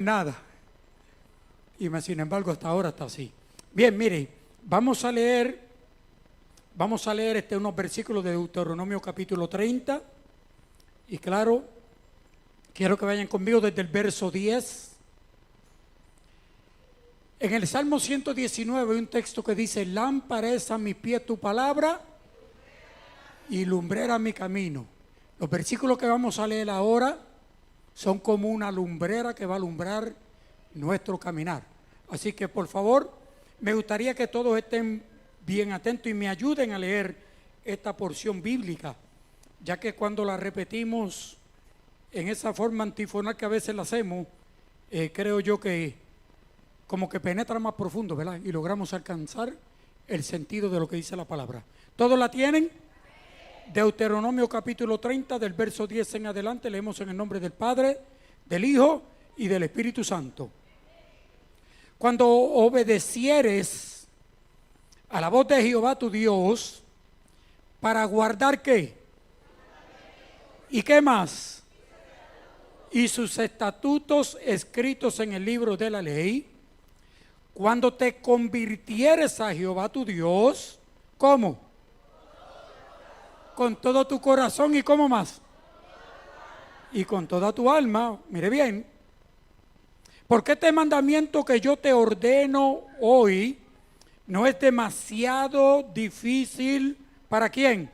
nada. Sin embargo, hasta ahora está así. Bien, mire, vamos a leer unos versículos de Deuteronomio capítulo 30. Y claro, quiero que vayan conmigo desde el verso 10. En el Salmo 119 hay un texto que dice: lámpara es a mi pie tu palabra y lumbrera mi camino. Los versículos que vamos a leer ahora son como una lumbrera que va a alumbrar nuestro caminar. Así que por favor, me gustaría que todos estén bien atentos y me ayuden a leer esta porción bíblica, ya que cuando la repetimos en esa forma antifonal que a veces la hacemos, creo yo que como que penetra más profundo, ¿verdad? Y logramos alcanzar el sentido de lo que dice la palabra. ¿Todos la tienen? Deuteronomio capítulo 30, del verso 10 en adelante, leemos en el nombre del Padre, del Hijo y del Espíritu Santo. Cuando obedecieres a la voz de Jehová tu Dios, para guardar ¿qué? ¿Y qué más? Y sus estatutos escritos en el libro de la ley, cuando te convirtieres a Jehová tu Dios, ¿cómo? Con todo tu corazón. ¿Y cómo más? Y con toda tu alma. Mire bien, porque este mandamiento que yo te ordeno hoy no es demasiado difícil. ¿Para quién?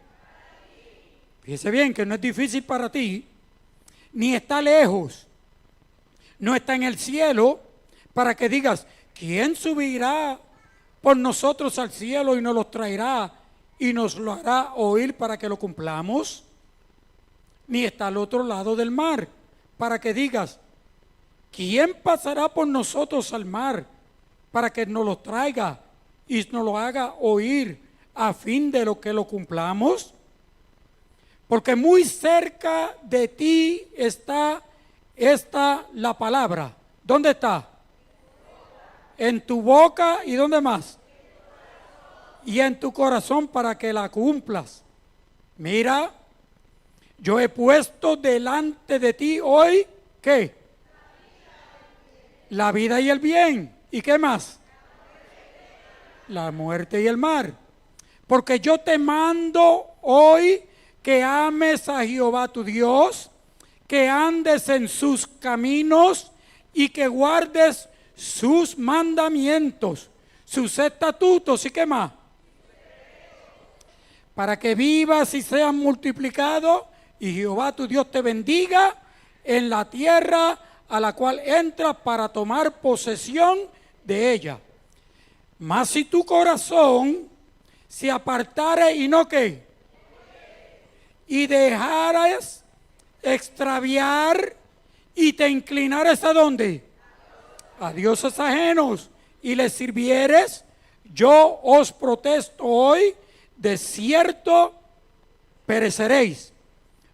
Fíjese bien que no es difícil para ti, ni está lejos, no está en el cielo, para que digas: ¿quién subirá por nosotros al cielo y nos los traerá y nos lo hará oír para que lo cumplamos? Ni está al otro lado del mar, para que digas: ¿quién pasará por nosotros al mar para que nos lo traiga y nos lo haga oír a fin de lo que lo cumplamos? Porque muy cerca de ti está la palabra. ¿Dónde está? En tu boca. ¿Y dónde más? Y en tu corazón, para que la cumplas. Mira, yo he puesto delante de ti hoy, ¿qué? La vida y el bien. ¿Y qué más? La muerte y el mal. Porque yo te mando hoy que ames a Jehová tu Dios, que andes en sus caminos y que guardes sus mandamientos, sus estatutos. ¿Y qué más? Para que vivas y seas multiplicado y Jehová tu Dios te bendiga en la tierra a la cual entras para tomar posesión de ella. Mas si tu corazón se apartare y no ¿qué? Y dejares extraviar y te inclinares ¿a dónde? A dioses ajenos y les sirvieres, yo os protesto hoy, de cierto pereceréis.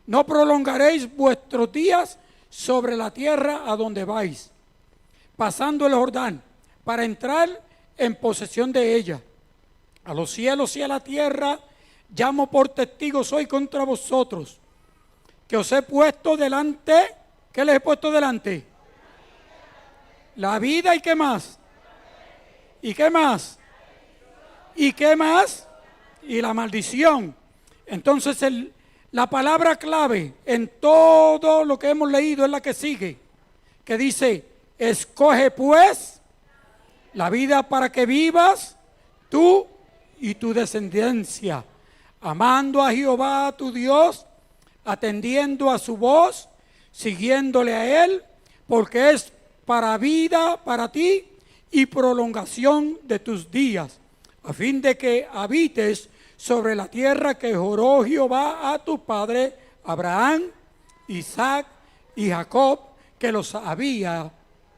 No prolongaréis vuestros días sobre la tierra a donde vais, pasando el Jordán, para entrar en posesión de ella. A los cielos y a la tierra llamo por testigos hoy contra vosotros, que os he puesto delante. ¿Qué les he puesto delante? La vida. ¿Y qué más? ¿Y qué más? ¿Y qué más? Y la maldición. Entonces la palabra clave en todo lo que hemos leído es la que sigue, que dice: escoge pues la vida para que vivas tú y tu descendencia, amando a Jehová tu Dios, atendiendo a su voz, siguiéndole a Él, porque es para vida para ti y prolongación de tus días, a fin de que habites sobre la tierra que juró Jehová a tu padre Abraham, Isaac y Jacob, que los había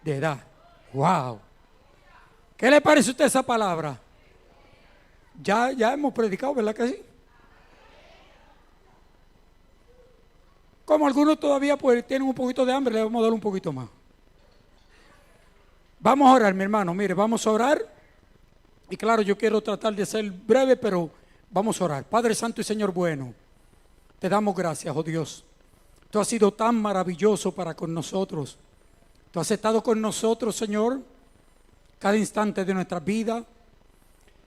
de dar. ¡Wow! ¿Qué le parece a usted esa palabra? Ya hemos predicado, ¿verdad que sí? Como algunos todavía pues tienen un poquito de hambre, le vamos a dar un poquito más. Vamos a orar, mi hermano. Mire, vamos a orar. Y claro, yo quiero tratar de ser breve, pero vamos a orar. Padre Santo y Señor bueno, te damos gracias, oh Dios. Tú has sido tan maravilloso para con nosotros. Tú has estado con nosotros, Señor, cada instante de nuestra vida.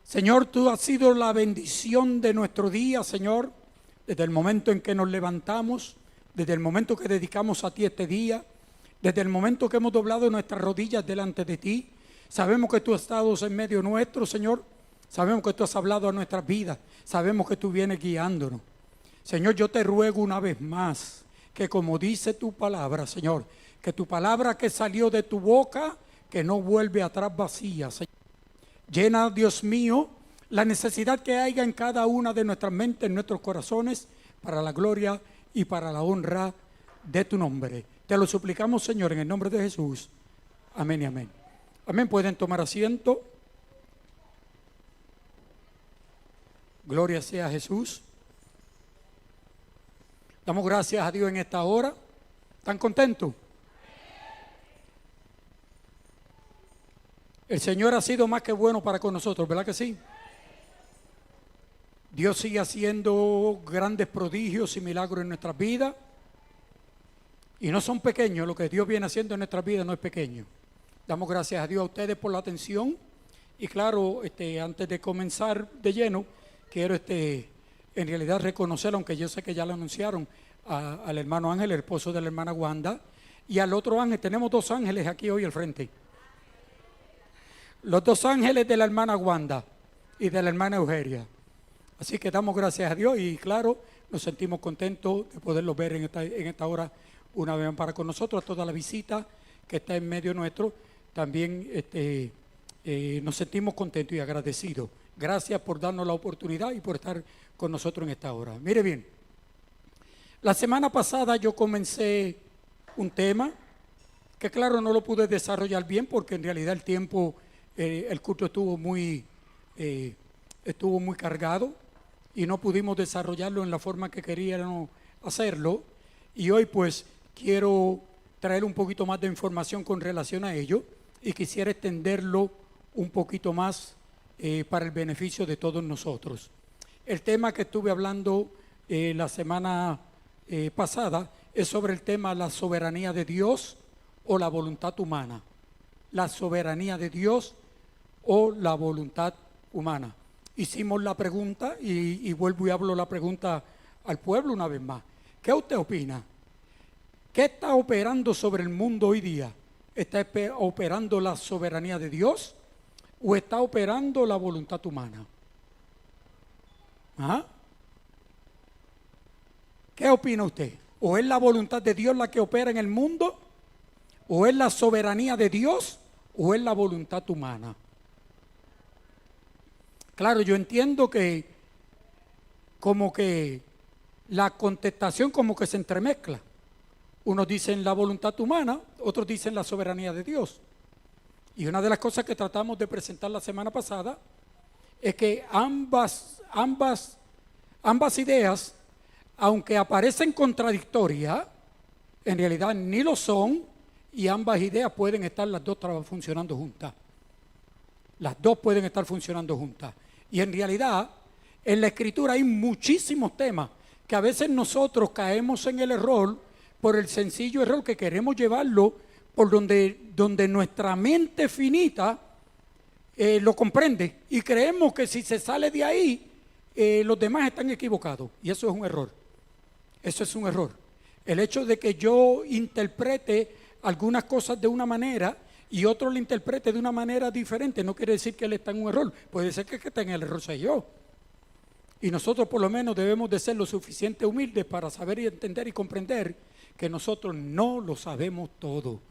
Señor, tú has sido la bendición de nuestro día, Señor, desde el momento en que nos levantamos, desde el momento que dedicamos a ti este día, desde el momento que hemos doblado nuestras rodillas delante de ti. Sabemos que tú has estado en medio nuestro, Señor. Sabemos que tú has hablado a nuestras vidas. Sabemos que tú vienes guiándonos. Señor, yo te ruego una vez más que, como dice tu palabra, Señor, que tu palabra que salió de tu boca, que no vuelve atrás vacía, Señor. Llena, Dios mío, la necesidad que haya en cada una de nuestras mentes, en nuestros corazones, para la gloria y para la honra de tu nombre. Te lo suplicamos, Señor, en el nombre de Jesús. Amén y amén. Amén. Pueden tomar asiento. Gloria sea a Jesús. Damos gracias a Dios en esta hora. ¿Están contentos? El Señor ha sido más que bueno para con nosotros, ¿verdad que sí? Dios sigue haciendo grandes prodigios y milagros en nuestras vidas. Y no son pequeños, lo que Dios viene haciendo en nuestras vidas no es pequeño. Damos gracias a Dios a ustedes por la atención. Y claro, antes de comenzar de lleno, quiero en realidad reconocer, aunque yo sé que ya lo anunciaron, al hermano Ángel, el esposo de la hermana Wanda, y al otro ángel. Tenemos dos ángeles aquí hoy al frente. Los dos ángeles de la hermana Wanda y de la hermana Eugenia. Así que damos gracias a Dios y claro, nos sentimos contentos de poderlos ver en esta hora una vez para con nosotros. A toda la visita que está en medio nuestro, también nos sentimos contentos y agradecidos. Gracias por darnos la oportunidad y por estar con nosotros en esta hora. Mire bien, la semana pasada yo comencé un tema que claro no lo pude desarrollar bien porque en realidad el tiempo, el culto estuvo muy cargado y no pudimos desarrollarlo en la forma que queríamos hacerlo. Y hoy pues quiero traer un poquito más de información con relación a ello y quisiera extenderlo un poquito más para el beneficio de todos nosotros. El tema que estuve hablando la semana pasada es sobre el tema la soberanía de Dios o la voluntad humana. La soberanía de Dios o la voluntad humana. Hicimos la pregunta y vuelvo y hablo la pregunta al pueblo una vez más. ¿Qué usted opina? ¿Qué está operando sobre el mundo hoy día? ¿Está operando la soberanía de Dios o está operando la voluntad humana? ¿Ah? ¿Qué opina usted? ¿O es la voluntad de Dios la que opera en el mundo? ¿O es la soberanía de Dios o es la voluntad humana? Claro, yo entiendo que como que la contestación como que se entremezcla. Unos dicen la voluntad humana, otros dicen la soberanía de Dios. Y una de las cosas que tratamos de presentar la semana pasada es que ambas ideas, aunque aparecen contradictorias, en realidad ni lo son y ambas ideas pueden estar las dos funcionando juntas. Las dos pueden estar funcionando juntas. Y en realidad, en la Escritura hay muchísimos temas que a veces nosotros caemos en el error por el sencillo error que queremos llevarlo por donde nuestra mente finita lo comprende y creemos que si se sale de ahí, los demás están equivocados. Y eso es un error. Eso es un error. El hecho de que yo interprete algunas cosas de una manera y otro lo interprete de una manera diferente no quiere decir que él está en un error. Puede ser que está en el error soy yo. Y nosotros por lo menos debemos de ser lo suficiente humildes para saber y entender y comprender que nosotros no lo sabemos todo.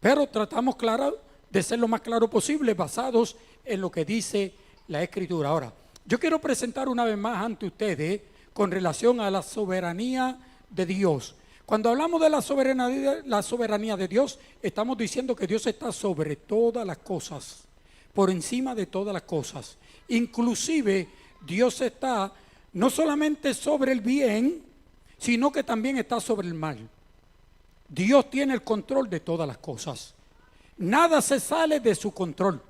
Pero tratamos de ser lo más claro posible basados en lo que dice la Escritura. Ahora, yo quiero presentar una vez más ante ustedes con relación a la soberanía de Dios. Cuando hablamos de la soberanía de Dios, estamos diciendo que Dios está sobre todas las cosas, por encima de todas las cosas. Inclusive, Dios está no solamente sobre el bien, sino que también está sobre el mal. Dios tiene el control de todas las cosas. Nada se sale de su control.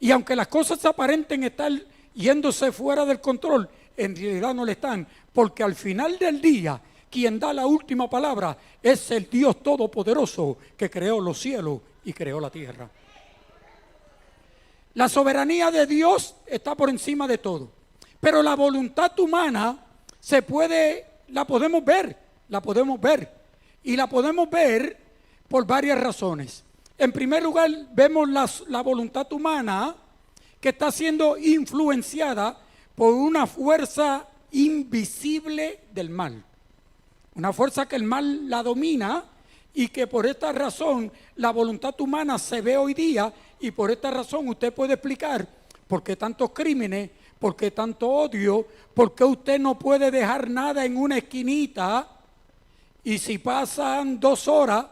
Y aunque las cosas aparenten estar yéndose fuera del control, en realidad no lo están, porque al final del día, quien da la última palabra es el Dios Todopoderoso que creó los cielos y creó la tierra. La soberanía de Dios está por encima de todo, pero la voluntad humana la podemos ver y la podemos ver por varias razones. En primer lugar, vemos la voluntad humana que está siendo influenciada por una fuerza invisible del mal. Una fuerza que el mal la domina y que por esta razón la voluntad humana se ve hoy día, y por esta razón usted puede explicar por qué tantos crímenes, por qué tanto odio, por qué usted no puede dejar nada en una esquinita, y si pasan 2 horas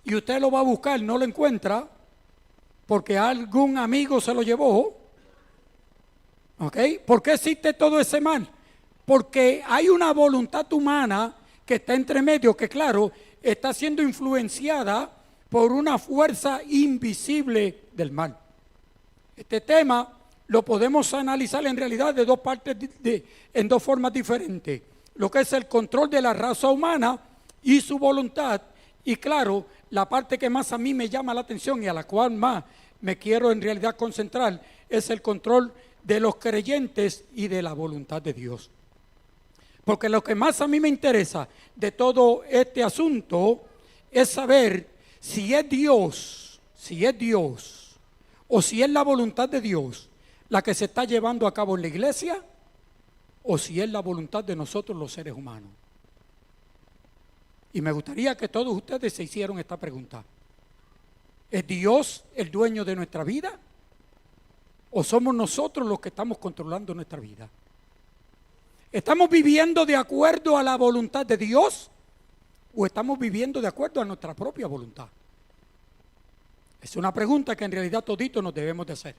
y usted lo va a buscar, no lo encuentra porque algún amigo se lo llevó. ¿Ok? ¿Por qué existe todo ese mal? Porque hay una voluntad humana que está entre medio, que claro, está siendo influenciada por una fuerza invisible del mal. Este tema lo podemos analizar en realidad de dos partes, en dos formas diferentes. Lo que es el control de la raza humana y su voluntad. Y claro, la parte que más a mí me llama la atención y a la cual más me quiero en realidad concentrar es el control de los creyentes y de la voluntad de Dios. Porque lo que más a mí me interesa de todo este asunto es saber si es Dios o si es la voluntad de Dios la que se está llevando a cabo en la iglesia, o si es la voluntad de nosotros los seres humanos. Y me gustaría que todos ustedes se hicieran esta pregunta: ¿es Dios el dueño de nuestra vida? ¿O somos nosotros los que estamos controlando nuestra vida? ¿Estamos viviendo de acuerdo a la voluntad de Dios o estamos viviendo de acuerdo a nuestra propia voluntad? Es una pregunta que en realidad toditos nos debemos de hacer.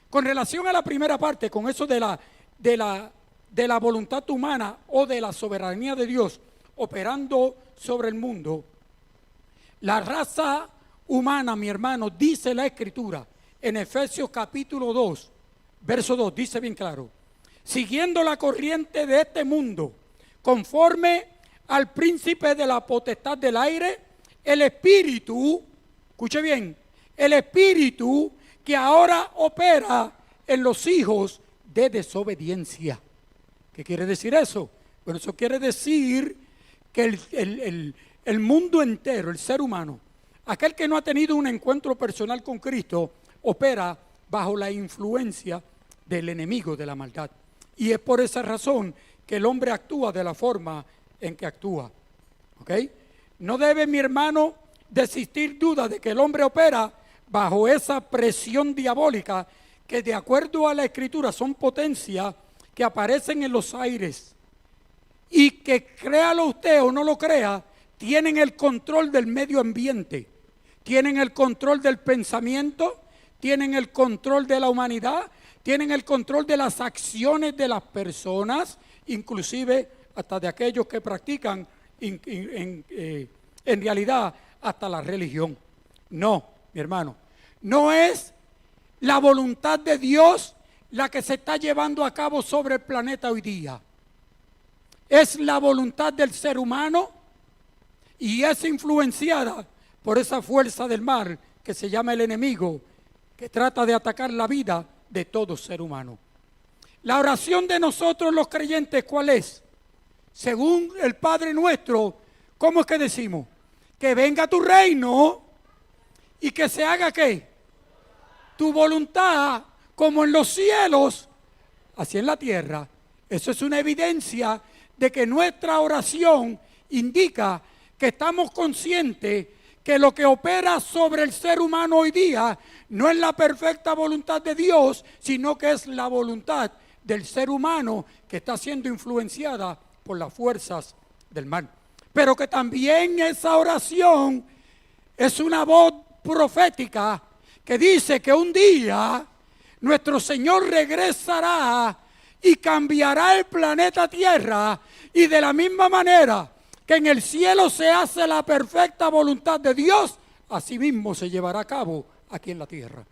Con relación a la primera parte, con eso de la voluntad humana o de la soberanía de Dios operando sobre el mundo, la raza humana, mi hermano, dice la Escritura en Efesios capítulo 2, verso 2, dice bien claro: siguiendo la corriente de este mundo, conforme al príncipe de la potestad del aire, el espíritu, escuche bien, el espíritu que ahora opera en los hijos de desobediencia. ¿Qué quiere decir eso? Bueno, eso quiere decir que el mundo entero, el ser humano, aquel que no ha tenido un encuentro personal con Cristo, opera bajo la influencia del enemigo de la maldad. Y es por esa razón que el hombre actúa de la forma en que actúa. ¿Ok? No debe, mi hermano, de existir duda de que el hombre opera bajo esa presión diabólica que, de acuerdo a la Escritura, son potencias que aparecen en los aires y que, créalo usted o no lo crea, tienen el control del medio ambiente, tienen el control del pensamiento, tienen el control de la humanidad, tienen el control de las acciones de las personas, inclusive hasta de aquellos que practican en realidad hasta la religión. No, mi hermano, no es la voluntad de Dios la que se está llevando a cabo sobre el planeta hoy día. Es la voluntad del ser humano y es influenciada por esa fuerza del mal que se llama el enemigo, que trata de atacar la vida de todo ser humano. La oración de nosotros los creyentes, ¿cuál es? Según el Padre nuestro, ¿cómo es que decimos? Que venga tu reino y que se haga ¿qué? Tu voluntad, como en los cielos, así en la tierra. Eso es una evidencia de que nuestra oración indica que estamos conscientes que lo que opera sobre el ser humano hoy día no es la perfecta voluntad de Dios, sino que es la voluntad del ser humano que está siendo influenciada por las fuerzas del mal. Pero que también esa oración es una voz profética que dice que un día nuestro Señor regresará y cambiará el planeta Tierra, y de la misma manera que en el cielo se hace la perfecta voluntad de Dios, así mismo se llevará a cabo aquí en la tierra.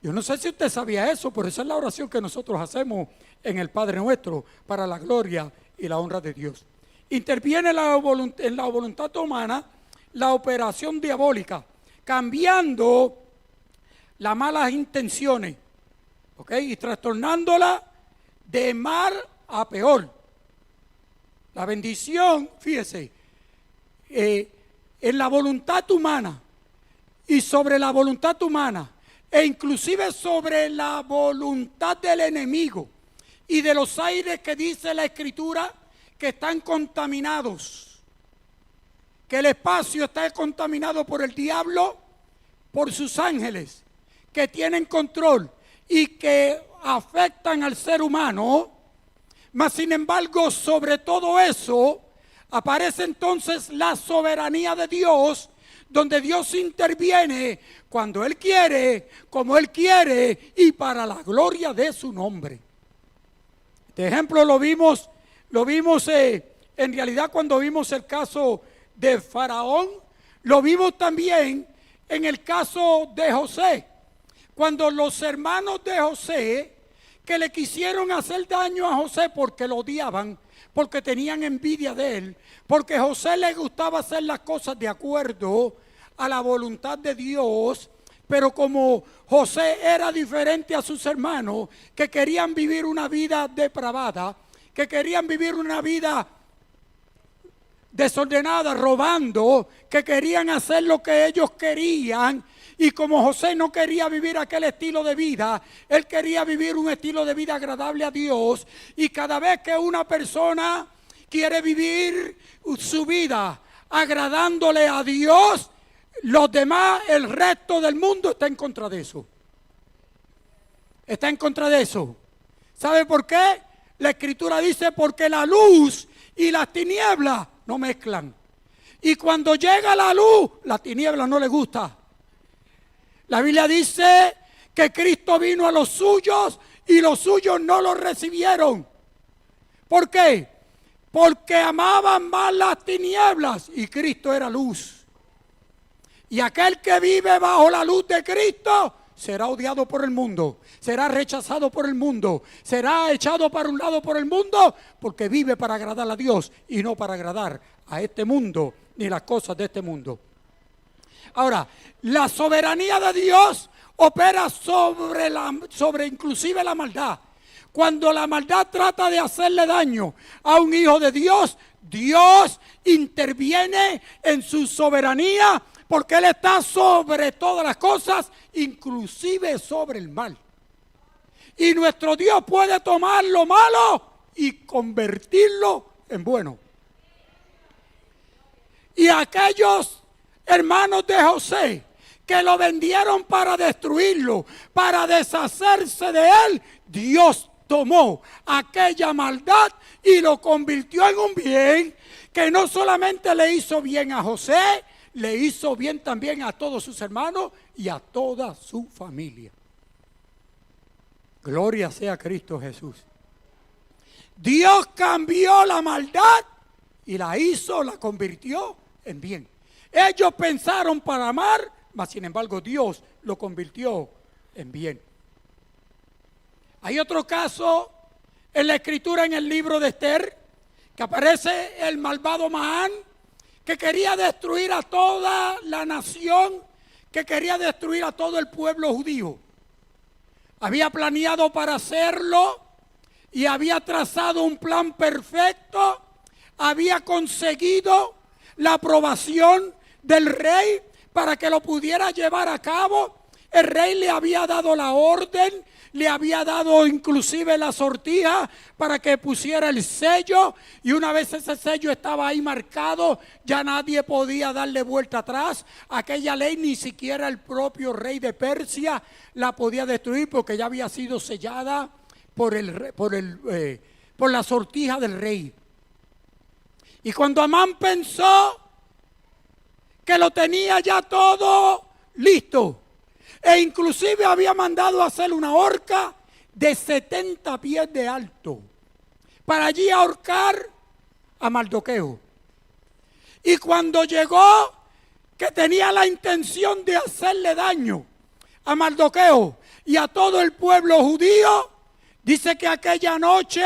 Yo no sé si usted sabía eso, pero esa es la oración que nosotros hacemos en el Padre Nuestro para la gloria y la honra de Dios. interviene en la voluntad humana la operación diabólica, cambiando las malas intenciones, ¿ok? Y trastornándola de mal a peor. La bendición, fíjese, en la voluntad humana y sobre la voluntad humana, e inclusive sobre la voluntad del enemigo y de los aires que dice la Escritura que están contaminados, que el espacio está contaminado por el diablo, por sus ángeles, que tienen control y que afectan al ser humano. Mas sin embargo, sobre todo eso, aparece entonces la soberanía de Dios, donde Dios interviene cuando Él quiere, como Él quiere y para la gloria de su nombre. Este ejemplo lo vimos en realidad cuando vimos el caso de Faraón, lo vimos también en el caso de José, cuando los hermanos de José que le quisieron hacer daño a José porque lo odiaban, porque tenían envidia de él, porque José le gustaba hacer las cosas de acuerdo a la voluntad de Dios, pero como José era diferente a sus hermanos, que querían vivir una vida depravada, que querían vivir una vida desordenada, robando, que querían hacer lo que ellos querían. Y como José no quería vivir aquel estilo de vida, él quería vivir un estilo de vida agradable a Dios. Y cada vez que una persona quiere vivir su vida agradándole a Dios, los demás, el resto del mundo está en contra de eso. Está en contra de eso. ¿Sabe por qué? La Escritura dice, porque la luz y las tinieblas no mezclan. Y cuando llega la luz, la tiniebla no le gusta. La Biblia dice que Cristo vino a los suyos y los suyos no lo recibieron. ¿Por qué? Porque amaban más las tinieblas y Cristo era luz. Y aquel que vive bajo la luz de Cristo será odiado por el mundo, será rechazado por el mundo, será echado para un lado por el mundo, porque vive para agradar a Dios y no para agradar a este mundo ni las cosas de este mundo. Ahora, la soberanía de Dios opera sobre inclusive la maldad. Cuando la maldad trata de hacerle daño a un hijo de Dios, Dios interviene en su soberanía, porque Él está sobre todas las cosas, inclusive sobre el mal. Y nuestro Dios puede tomar lo malo y convertirlo en bueno. Y aquellos hermanos de José que lo vendieron para destruirlo, para deshacerse de él, Dios tomó aquella maldad y lo convirtió en un bien que no solamente le hizo bien a José, le hizo bien también a todos sus hermanos y a toda su familia. Gloria sea a Cristo Jesús. Dios cambió la maldad y la convirtió en bien. Ellos pensaron para amar, mas sin embargo Dios lo convirtió en bien. Hay otro caso en la Escritura, en el libro de Esther, que aparece el malvado Amán, que quería destruir a toda la nación, que quería destruir a todo el pueblo judío. Había planeado para hacerlo y había trazado un plan perfecto, había conseguido la aprobación del rey para que lo pudiera llevar a cabo. El rey le había dado la orden, le había dado inclusive la sortija para que pusiera el sello, y una vez ese sello estaba ahí marcado, ya nadie podía darle vuelta atrás. Aquella ley ni siquiera el propio rey de Persia la podía destruir, porque ya había sido sellada por la sortija del rey. Y cuando Amán pensó que lo tenía ya todo listo, e inclusive había mandado a hacer una horca de 70 pies de alto para allí ahorcar a Mardoqueo. Y cuando llegó, que tenía la intención de hacerle daño a Mardoqueo y a todo el pueblo judío, dice que aquella noche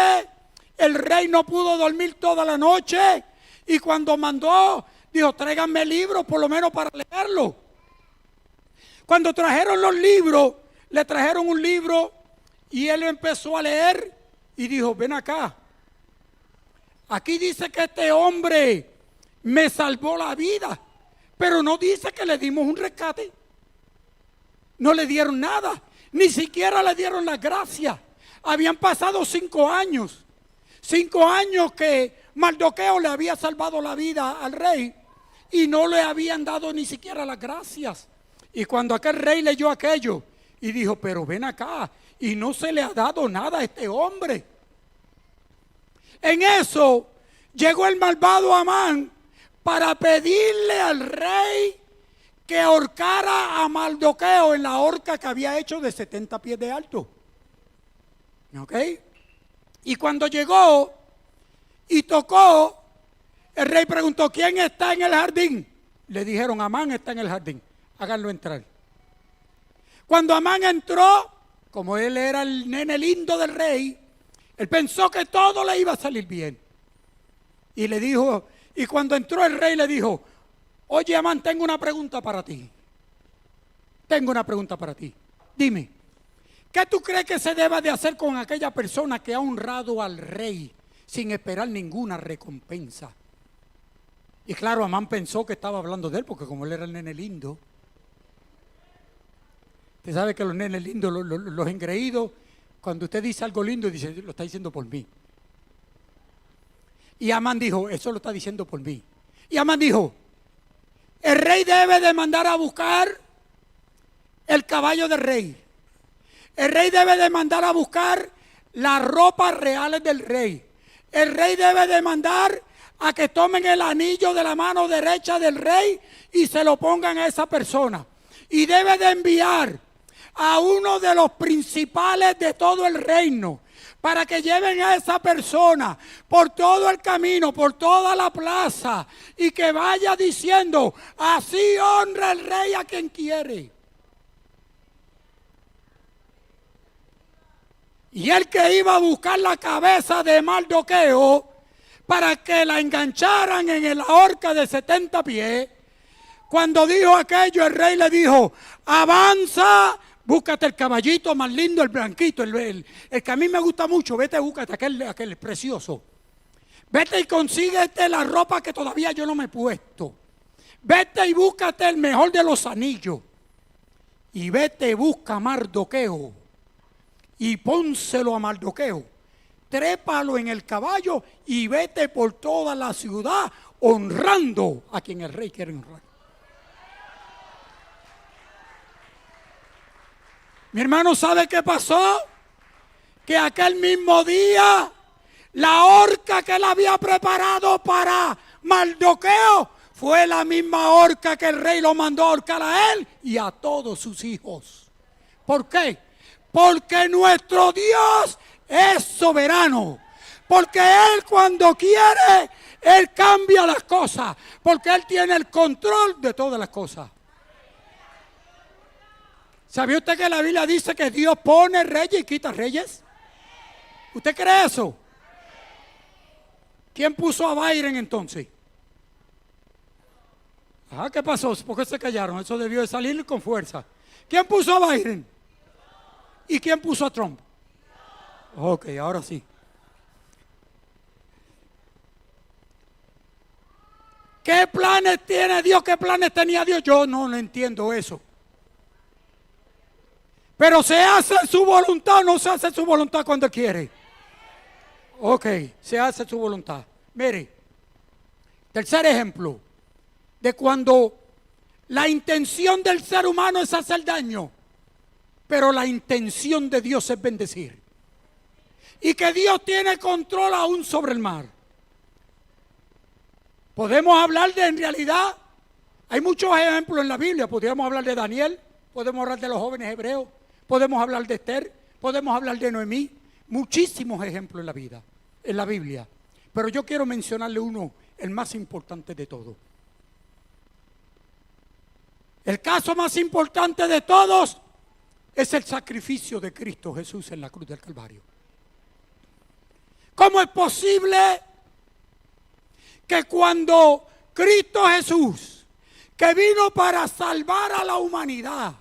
el rey no pudo dormir toda la noche, Y cuando mandó, dijo, tráiganme libros por lo menos para leerlo. Cuando trajeron los libros, le trajeron un libro y él empezó a leer y dijo, ven acá. Aquí dice que este hombre me salvó la vida, pero no dice que le dimos un rescate. No le dieron nada, ni siquiera le dieron las gracias. Habían pasado 5 años. 5 años que Mardoqueo le había salvado la vida al rey y no le habían dado ni siquiera las gracias. Y cuando aquel rey leyó aquello y dijo, pero ven acá, y no se le ha dado nada a este hombre. En eso llegó el malvado Amán para pedirle al rey que ahorcara a Mardoqueo en la horca que había hecho de 70 pies de alto. ¿Ok? Y cuando llegó y tocó, el rey preguntó, ¿quién está en el jardín? Le dijeron, Amán está en el jardín, háganlo entrar. Cuando Amán entró, como él era el nene lindo del rey, él pensó que todo le iba a salir bien. Y le dijo, y cuando entró el rey le dijo, oye Amán, tengo una pregunta para ti. Tengo una pregunta para ti. Dime, ¿qué tú crees que se debe de hacer con aquella persona que ha honrado al rey sin esperar ninguna recompensa? Y claro, Amán pensó que estaba hablando de él, porque como él era el nene lindo. Usted sabe que los nenes lindos, los engreídos, cuando usted dice algo lindo, dice, lo está diciendo por mí. Y Amán dijo, eso lo está diciendo por mí. Y Amán dijo, el rey debe de mandar a buscar el caballo del rey. El rey debe de mandar a buscar las ropas reales del rey. El rey debe de mandar a que tomen el anillo de la mano derecha del rey y se lo pongan a esa persona. Y debe de enviar a uno de los principales de todo el reino para que lleven a esa persona por todo el camino, por toda la plaza, y que vaya diciendo, así honra el rey a quien quiere. Y el que iba a buscar la cabeza de Mardoqueo para que la engancharan en la horca de 70 pies, cuando dijo aquello, el rey le dijo, avanza, búscate el caballito más lindo, el blanquito, el que a mí me gusta mucho, vete, búscate aquel precioso. Vete y consíguete la ropa que todavía yo no me he puesto. Vete y búscate el mejor de los anillos. Y vete y busca a Mardoqueo. Y pónselo a Mardoqueo. Trépalo en el caballo y vete por toda la ciudad honrando a quien el rey quiere honrar. Mi hermano, ¿sabe qué pasó? Que aquel mismo día la horca que él había preparado para Mardoqueo fue la misma horca que el rey lo mandó a ahorcar a él y a todos sus hijos. ¿Por qué? Porque nuestro Dios es soberano. Porque Él cuando quiere, Él cambia las cosas. Porque Él tiene el control de todas las cosas. ¿Sabía usted que la Biblia dice que Dios pone reyes y quita reyes? ¿Usted cree eso? ¿Quién puso a Biden entonces? ¿Qué pasó? ¿Por qué se callaron? Eso debió de salir con fuerza. ¿Quién puso a Biden? ¿Y quién puso a Trump? Ok, ahora sí. ¿Qué planes tiene Dios? ¿Qué planes tenía Dios? Yo no entiendo eso. Pero ¿se hace su voluntad o no se hace su voluntad cuando quiere? Ok, se hace su voluntad. Mire, tercer ejemplo de cuando la intención del ser humano es hacer daño, pero la intención de Dios es bendecir. Y que Dios tiene control aún sobre el mar. Podemos hablar de, en realidad, hay muchos ejemplos en la Biblia. Podríamos hablar de Daniel, podemos hablar de los jóvenes hebreos, podemos hablar de Esther, podemos hablar de Noemí. Muchísimos ejemplos en la vida, en la Biblia. Pero yo quiero mencionarle uno, el más importante de todos. El caso más importante de todos es el sacrificio de Cristo Jesús en la cruz del Calvario. ¿Cómo es posible que cuando Cristo Jesús, que vino para salvar a la humanidad,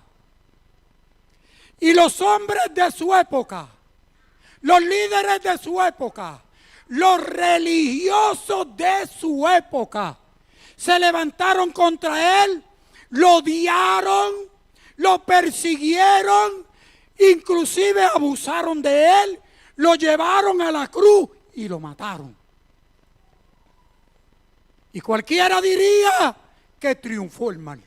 y los hombres de su época, los líderes de su época, los religiosos de su época, se levantaron contra él, lo odiaron, lo persiguieron, inclusive abusaron de él, lo llevaron a la cruz y lo mataron. Y cualquiera diría que triunfó el mal.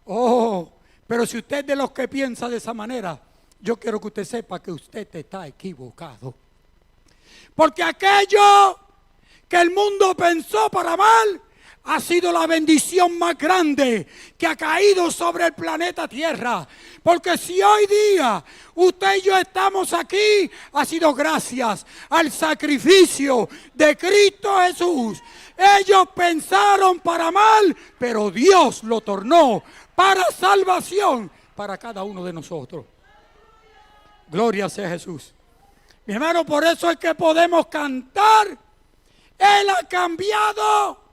Oh, pero si usted es de los que piensa de esa manera, yo quiero que usted sepa que usted está equivocado. Porque aquello que el mundo pensó para mal ha sido la bendición más grande que ha caído sobre el planeta Tierra. Porque si hoy día usted y yo estamos aquí, ha sido gracias al sacrificio de Cristo Jesús. Ellos pensaron para mal, pero Dios lo tornó para salvación para cada uno de nosotros. Gloria sea Jesús. Mi hermano, por eso es que podemos cantar. Él ha cambiado.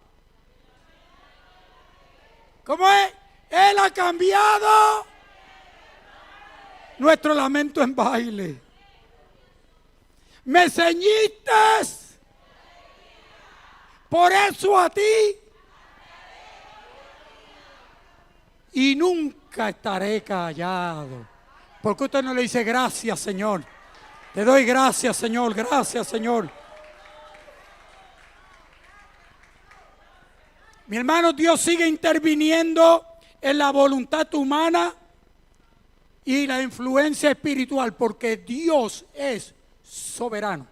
¿Cómo es? Él ha cambiado nuestro lamento en baile. Me ceñiste, por eso a ti, y nunca estaré callado. ¿Por qué usted no le dice gracias, Señor? Te doy gracias, Señor, gracias, Señor. Mi hermano, Dios sigue interviniendo en la voluntad humana y la influencia espiritual, porque Dios es soberano.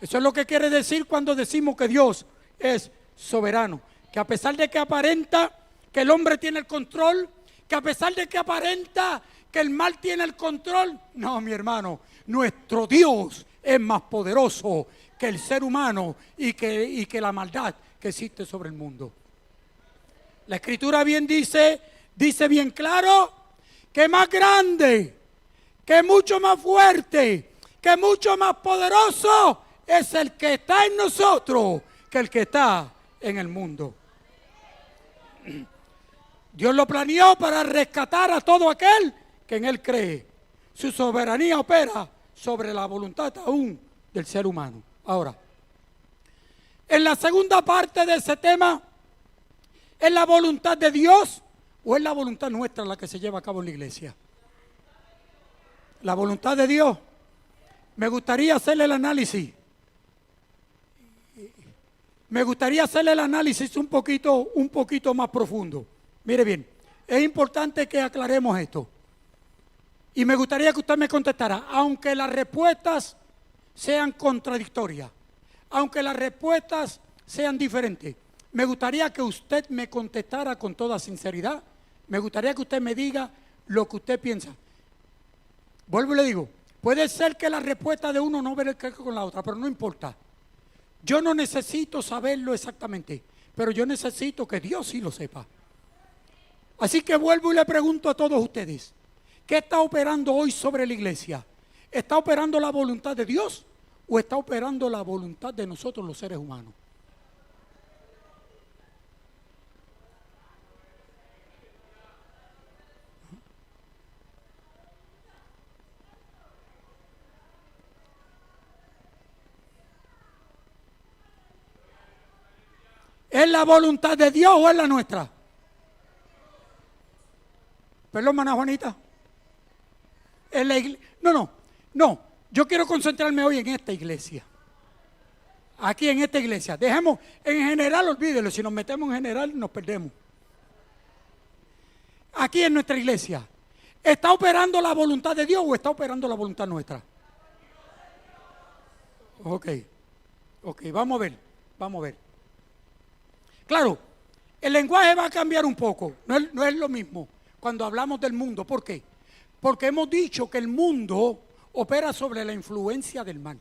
Eso es lo que quiere decir cuando decimos que Dios es soberano. Que a pesar de que aparenta que el hombre tiene el control, que a pesar de que aparenta que el mal tiene el control, no, mi hermano, nuestro Dios es más poderoso que el ser humano y que la maldad que existe sobre el mundo. La Escritura bien dice bien claro que más grande, que mucho más fuerte, que mucho más poderoso es el que está en nosotros que el que está en el mundo. Dios lo planeó para rescatar a todo aquel que en él cree. Su soberanía opera sobre la voluntad aún del ser humano. Ahora, en la segunda parte de ese tema, ¿es la voluntad de Dios o es la voluntad nuestra la que se lleva a cabo en la iglesia? La voluntad de Dios. Me gustaría hacerle el análisis. Me gustaría hacerle el análisis un poquito más profundo. Mire bien, es importante que aclaremos esto. Y me gustaría que usted me contestara, aunque las respuestas sean contradictorias, aunque las respuestas sean diferentes, me gustaría que usted me contestara con toda sinceridad. Me gustaría que usted me diga lo que usted piensa. Vuelvo y le digo, puede ser que la respuesta de uno no vea con la otra, pero no importa. Yo no necesito saberlo exactamente, pero yo necesito que Dios sí lo sepa. Así que vuelvo y le pregunto a todos ustedes, ¿qué está operando hoy sobre la iglesia? ¿Está operando la voluntad de Dios o está operando la voluntad de nosotros los seres humanos? ¿Es la voluntad de Dios o es la nuestra? Perdón, hermana Juanita. No. Yo quiero concentrarme hoy en esta iglesia. Aquí en esta iglesia. Dejemos, en general, olvídelo. Si nos metemos en general, nos perdemos. Aquí en nuestra iglesia. ¿Está operando la voluntad de Dios o está operando la voluntad nuestra? Ok, vamos a ver. Claro, el lenguaje va a cambiar un poco. No es lo mismo cuando hablamos del mundo. ¿Por qué? Porque hemos dicho que el mundo opera sobre la influencia del mal.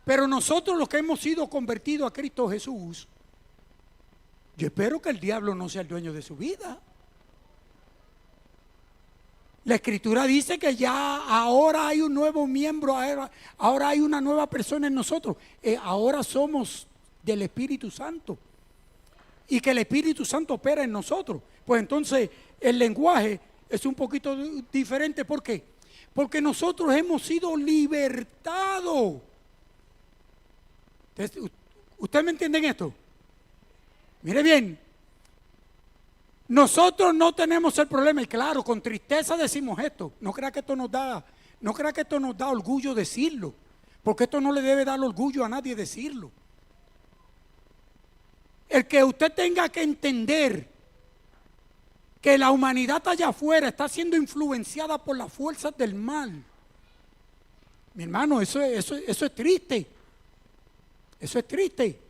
Pero nosotros los que hemos sido convertidos a Cristo Jesús, yo espero que el diablo no sea el dueño de su vida. La Escritura dice que ya ahora hay un nuevo miembro, ahora hay una nueva persona en nosotros. Ahora somos del Espíritu Santo. Y que el Espíritu Santo opera en nosotros. Pues entonces el lenguaje es un poquito diferente. ¿Por qué? Porque nosotros hemos sido libertados. ¿Ustedes me entienden esto? Mire bien. Nosotros no tenemos el problema, y claro, con tristeza decimos esto. No crea que esto nos da orgullo decirlo, porque esto no le debe dar orgullo a nadie decirlo. El que usted tenga que entender que la humanidad allá afuera está siendo influenciada por las fuerzas del mal. Mi hermano, eso es triste. Eso es triste.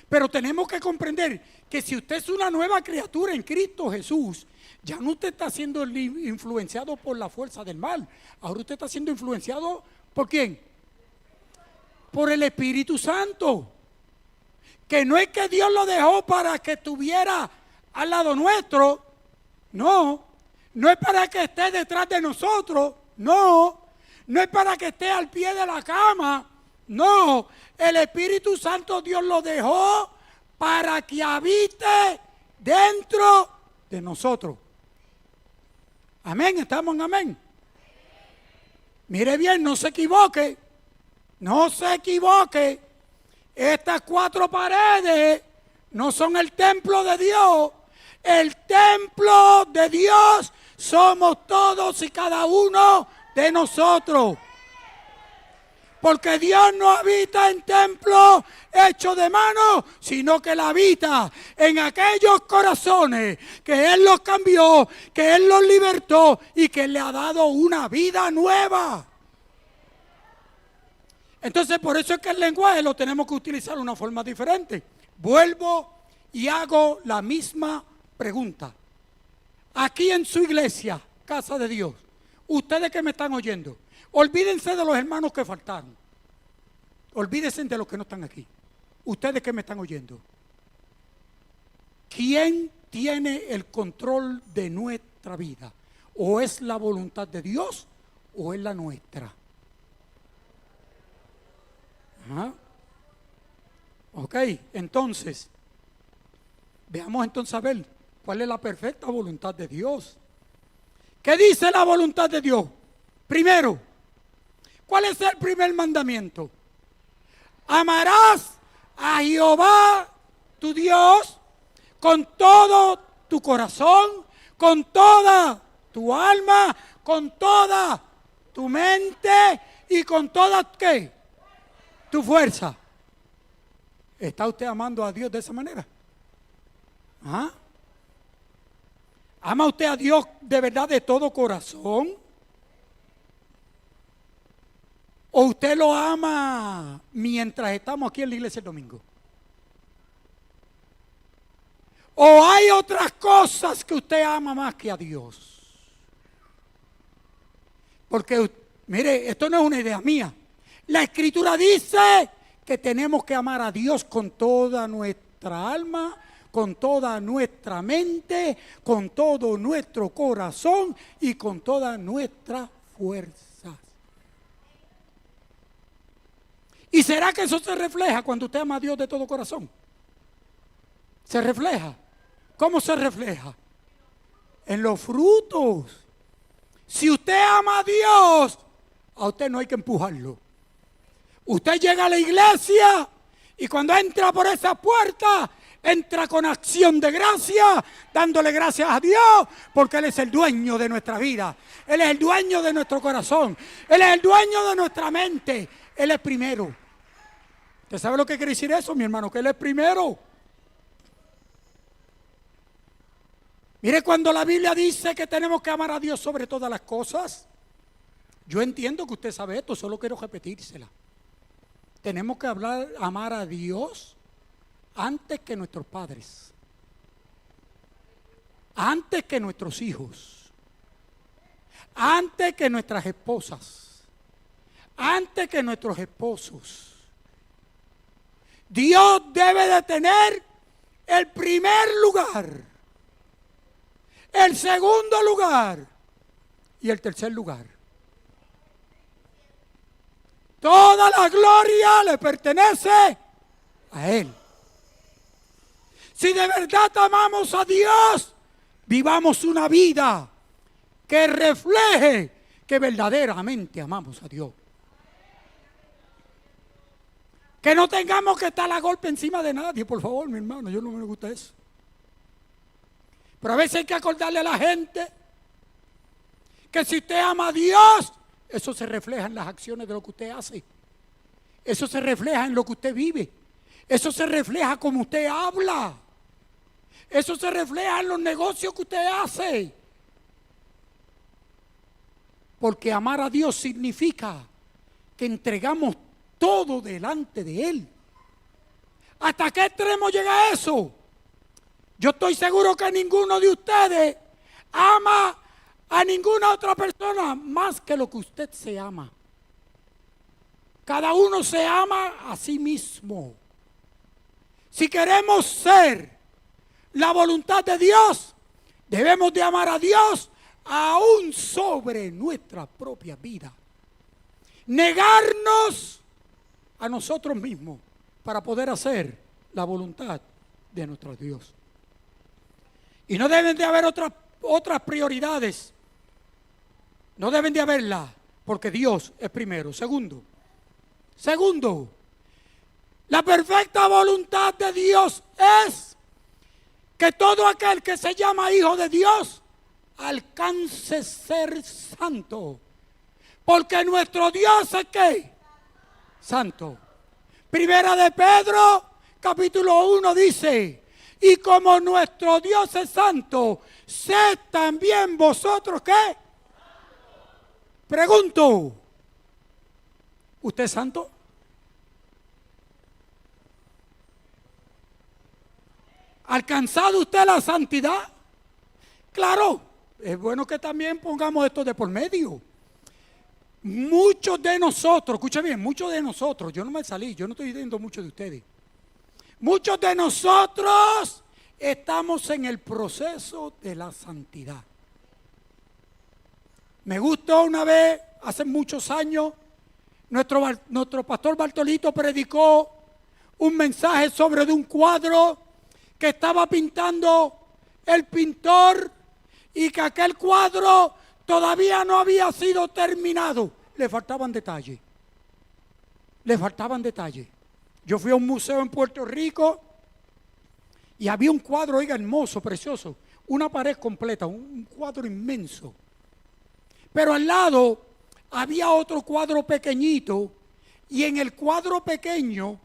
Pero tenemos que comprender que si usted es una nueva criatura en Cristo Jesús, ya no usted está siendo influenciado por la fuerza del mal. Ahora usted está siendo influenciado ¿por quién? Por el Espíritu Santo. Que no es que Dios lo dejó para que estuviera al lado nuestro. No. No es para que esté detrás de nosotros. No. No es para que esté al pie de la cama. No. El Espíritu Santo Dios lo dejó para que habite dentro de nosotros. Amén, estamos en amén. Mire bien, no se equivoque. No se equivoque. Estas 4 paredes no son el templo de Dios. El templo de Dios somos todos y cada uno de nosotros. Porque Dios no habita en templos hechos de mano, sino que Él habita en aquellos corazones que Él los cambió, que Él los libertó y que Él le ha dado una vida nueva. Entonces, por eso es que el lenguaje lo tenemos que utilizar de una forma diferente. Vuelvo y hago la misma pregunta. Aquí en su iglesia, Casa de Dios, ustedes que me están oyendo, olvídense de los hermanos que faltaron. Olvídense de los que no están aquí. Ustedes que me están oyendo. ¿Quién tiene el control de nuestra vida? ¿O es la voluntad de Dios o es la nuestra? Ok, entonces, veamos entonces a ver cuál es la perfecta voluntad de Dios. ¿Qué dice la voluntad de Dios? Primero, ¿cuál es el primer mandamiento? Amarás a Jehová tu Dios con todo tu corazón, con toda tu alma, con toda tu mente y con toda ¿qué? Tu fuerza. ¿Está usted amando a Dios de esa manera? ¿Ah? ¿Ama usted a Dios de verdad de todo corazón? ¿O usted lo ama mientras estamos aquí en la iglesia el domingo? ¿O hay otras cosas que usted ama más que a Dios? Porque, mire, esto no es una idea mía. La Escritura dice que tenemos que amar a Dios con toda nuestra alma, con toda nuestra mente, con todo nuestro corazón y con toda nuestra fuerza. ¿Y será que eso se refleja cuando usted ama a Dios de todo corazón? ¿Se refleja? ¿Cómo se refleja? En los frutos. Si usted ama a Dios, a usted no hay que empujarlo. Usted llega a la iglesia y cuando entra por esa puerta, entra con acción de gracia, dándole gracias a Dios, porque Él es el dueño de nuestra vida. Él es el dueño de nuestro corazón. Él es el dueño de nuestra mente. Él es primero. ¿Usted sabe lo que quiere decir eso, mi hermano? Que Él es primero. Mire, cuando la Biblia dice que tenemos que amar a Dios sobre todas las cosas, yo entiendo que usted sabe esto, solo quiero repetírsela. Tenemos que amar a Dios antes que nuestros padres, antes que nuestros hijos, antes que nuestras esposas, antes que nuestros esposos. Dios debe de tener el primer lugar, el segundo lugar y el tercer lugar. Toda la gloria le pertenece a Él. Si de verdad amamos a Dios, vivamos una vida que refleje que verdaderamente amamos a Dios. Que no tengamos que estar a golpe encima de nadie, por favor, mi hermano, yo no me gusta eso. Pero a veces hay que acordarle a la gente que si usted ama a Dios, eso se refleja en las acciones de lo que usted hace. Eso se refleja en lo que usted vive. Eso se refleja como usted habla. Eso se refleja en los negocios que usted hace. Porque amar a Dios significa que entregamos todo delante de Él. ¿Hasta qué extremo llega eso? Yo estoy seguro que ninguno de ustedes ama a ninguna otra persona más que lo que usted se ama. Cada uno se ama a sí mismo. Si queremos ser la voluntad de Dios, debemos de amar a Dios aún sobre nuestra propia vida. Negarnos a nosotros mismos para poder hacer la voluntad de nuestro Dios. Y no deben de haber otras prioridades. No deben de haberlas, porque Dios es primero. Segundo, la perfecta voluntad de Dios es que todo aquel que se llama hijo de Dios alcance ser santo. Porque nuestro Dios es ¿qué? Santo. Primera de Pedro, capítulo 1 dice: y como nuestro Dios es santo, sed también vosotros ¿qué? Pregunto, ¿usted es santo? ¿Ha alcanzado usted la santidad? Claro, es bueno que también pongamos esto de por medio. Muchos de nosotros, escucha bien, muchos de nosotros, yo no me salí, yo no estoy diciendo muchos de ustedes. Muchos de nosotros estamos en el proceso de la santidad. Me gustó una vez, hace muchos años, nuestro pastor Bartolito predicó un mensaje sobre de un cuadro que estaba pintando el pintor y que aquel cuadro todavía no había sido terminado. Le faltaban detalles. Yo fui a un museo en Puerto Rico y había un cuadro, oiga, hermoso, precioso. Una pared completa, un cuadro inmenso. Pero al lado había otro cuadro pequeñito y en el cuadro pequeño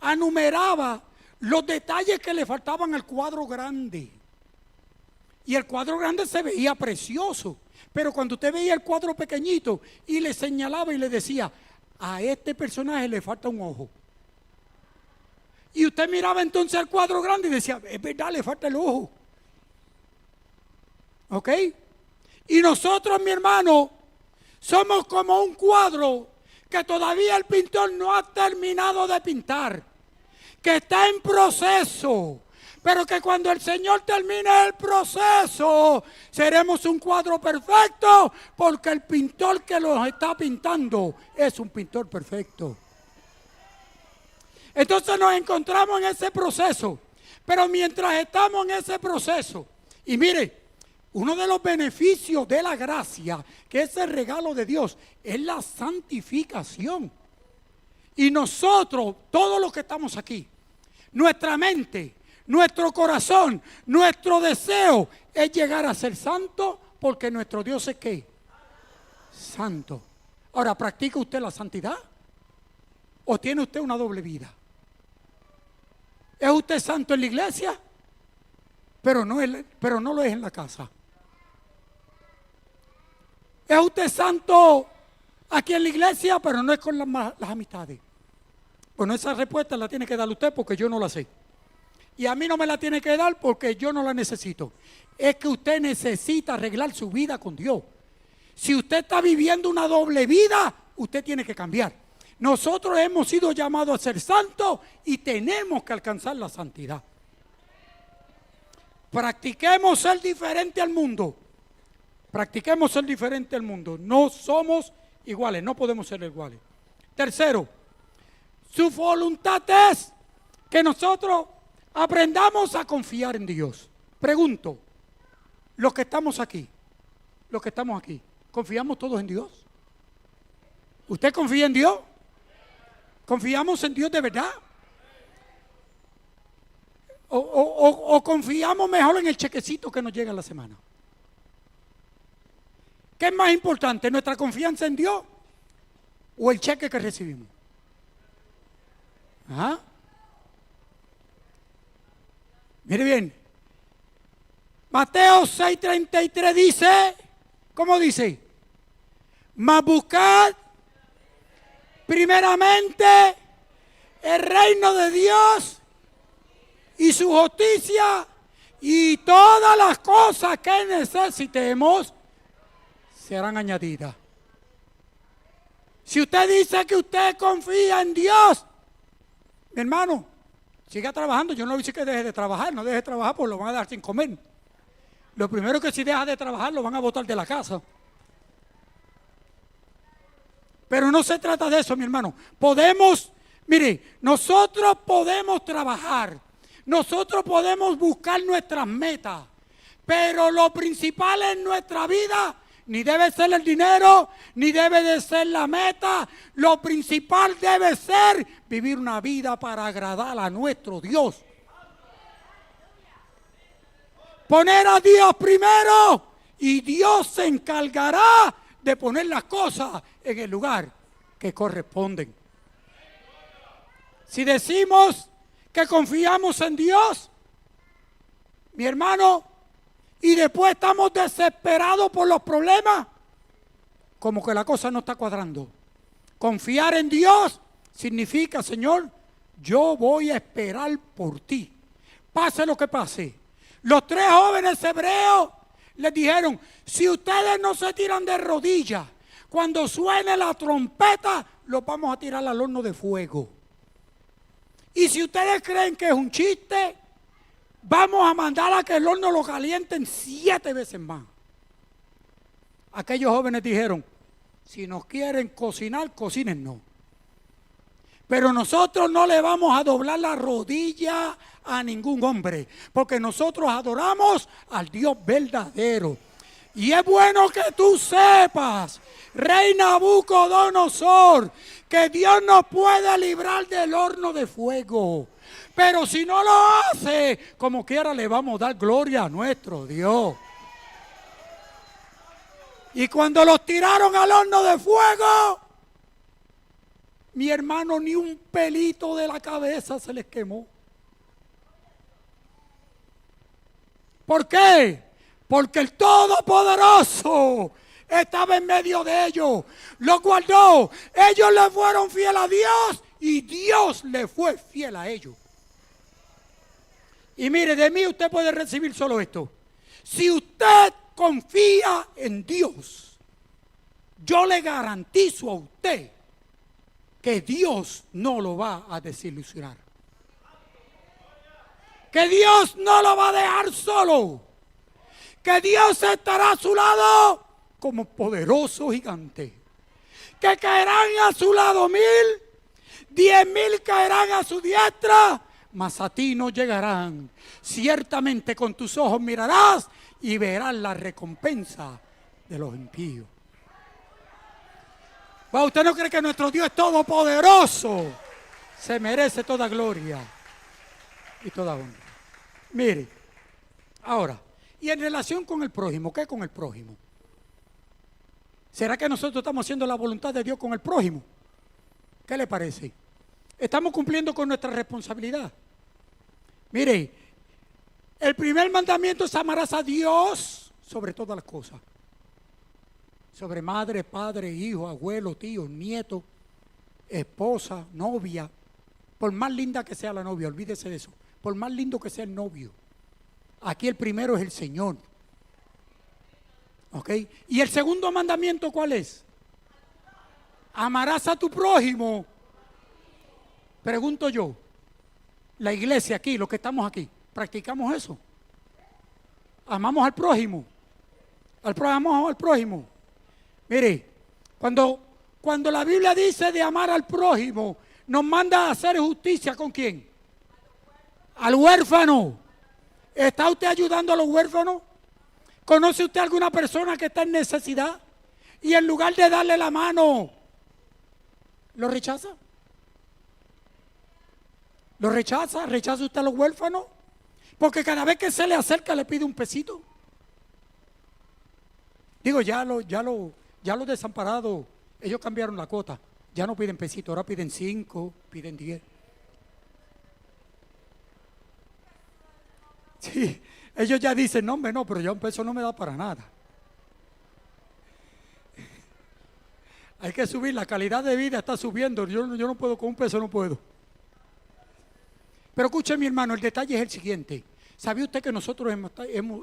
enumeraba los detalles que le faltaban al cuadro grande. Y el cuadro grande se veía precioso. Pero cuando usted veía el cuadro pequeñito y le señalaba y le decía, a este personaje le falta un ojo. Y usted miraba entonces el cuadro grande y decía, es verdad, le falta el ojo. ¿Ok? Y nosotros, mi hermano, somos como un cuadro que todavía el pintor no ha terminado de pintar, que está en proceso. Pero que cuando el Señor termine el proceso, seremos un cuadro perfecto, porque el pintor que los está pintando es un pintor perfecto. Entonces nos encontramos en ese proceso. Pero mientras estamos en ese proceso, y mire, uno de los beneficios de la gracia, que es el regalo de Dios, es la santificación. Y nosotros, todos los que estamos aquí, nuestra mente, nuestro corazón, nuestro deseo es llegar a ser santo, porque nuestro Dios es ¿qué? Santo. Ahora, ¿practica usted la santidad? ¿O tiene usted una doble vida? ¿Es usted santo en la iglesia? Pero no lo es en la casa. ¿Es usted santo aquí en la iglesia, pero no es con las amistades? Bueno, esa respuesta la tiene que dar usted, porque yo no la sé. Y a mí no me la tiene que dar porque yo no la necesito. Es que usted necesita arreglar su vida con Dios. Si usted está viviendo una doble vida, usted tiene que cambiar. Nosotros hemos sido llamados a ser santos y tenemos que alcanzar la santidad. Practiquemos ser diferente al mundo. Practiquemos ser diferente al mundo. No somos iguales, no podemos ser iguales. Tercero, su voluntad es que nosotros aprendamos a confiar en Dios. Pregunto, los que estamos aquí, ¿confiamos todos en Dios? ¿Usted confía en Dios? ¿Confiamos en Dios de verdad? ¿O confiamos mejor en el chequecito que nos llega a la semana? ¿Qué es más importante, nuestra confianza en Dios o el cheque que recibimos? ¿Ah? Mire bien, Mateo 6:33 dice, ¿cómo dice? Mas buscad primeramente el reino de Dios y su justicia, y todas las cosas que necesitemos serán añadidas. Si usted dice que usted confía en Dios, mi hermano, siga trabajando. Yo no dice que deje de trabajar, no deje de trabajar porque lo van a dar sin comer. Lo primero que si deja de trabajar lo van a botar de la casa. Pero no se trata de eso, mi hermano. Nosotros podemos trabajar, nosotros podemos buscar nuestras metas, pero lo principal en nuestra vida ni debe ser el dinero, ni debe de ser la meta. Lo principal debe ser vivir una vida para agradar a nuestro Dios. Poner a Dios primero y Dios se encargará de poner las cosas en el lugar que corresponden. Si decimos que confiamos en Dios, mi hermano, y después estamos desesperados por los problemas, como que la cosa no está cuadrando. Confiar en Dios significa, Señor, yo voy a esperar por ti, pase lo que pase. Los 3 jóvenes hebreos les dijeron, si ustedes no se tiran de rodillas, cuando suene la trompeta, los vamos a tirar al horno de fuego. Y si ustedes creen que es un chiste, vamos a mandar a que el horno lo calienten 7 veces más. Aquellos jóvenes dijeron, si nos quieren cocinar, cocínennos. Pero nosotros no le vamos a doblar la rodilla a ningún hombre, porque nosotros adoramos al Dios verdadero. Y es bueno que tú sepas, rey Nabucodonosor, que Dios nos puede librar del horno de fuego. Pero si no lo hace, como quiera le vamos a dar gloria a nuestro Dios. Y cuando los tiraron al horno de fuego, mi hermano, ni un pelito de la cabeza se les quemó. ¿Por qué? Porque el Todopoderoso estaba en medio de ellos, los guardó. Ellos le fueron fieles a Dios y Dios le fue fiel a ellos. Y mire, de mí usted puede recibir solo esto. Si usted confía en Dios, yo le garantizo a usted que Dios no lo va a desilusionar. Que Dios no lo va a dejar solo. Que Dios estará a su lado como poderoso gigante. Que caerán a su lado 1000, 10,000 caerán a su diestra, mas a ti no llegarán. Ciertamente con tus ojos mirarás y verás la recompensa de los impíos. Wow, ¿usted no cree que nuestro Dios es todopoderoso? Se merece toda gloria y toda honra. Mire, ahora, y en relación con el prójimo, ¿qué con el prójimo? ¿Será que nosotros estamos haciendo la voluntad de Dios con el prójimo? ¿Qué le parece? ¿Estamos cumpliendo con nuestra responsabilidad? Mire, el primer mandamiento es amarás a Dios sobre todas las cosas. Sobre madre, padre, hijo, abuelo, tío, nieto, esposa, novia. Por más linda que sea la novia, olvídese de eso. Por más lindo que sea el novio. Aquí el primero es el Señor. ¿Ok? Y el segundo mandamiento, ¿cuál es? Amarás a tu prójimo. Pregunto yo, la iglesia aquí, los que estamos aquí, ¿practicamos eso? ¿Amamos al prójimo? ¿Amamos al prójimo? Mire, cuando la Biblia dice de amar al prójimo, nos manda a hacer justicia ¿con quién? al huérfano. ¿Está usted ayudando a los huérfanos? ¿Conoce usted alguna persona que está en necesidad? Y en lugar de darle la mano, ¿lo rechaza? ¿Lo rechaza? ¿Rechaza usted a los huérfanos? Porque cada vez que se le acerca le pide un pesito. Digo, ya los desamparados, ellos cambiaron la cuota. Ya no piden pesito, ahora piden 5, piden 10. Sí, ellos ya dicen, no, hombre, no, pero ya un peso no me da para nada. Hay que subir, la calidad de vida está subiendo. Yo no puedo, con un peso no puedo. Pero escuche, mi hermano, el detalle es el siguiente. ¿Sabía usted que nosotros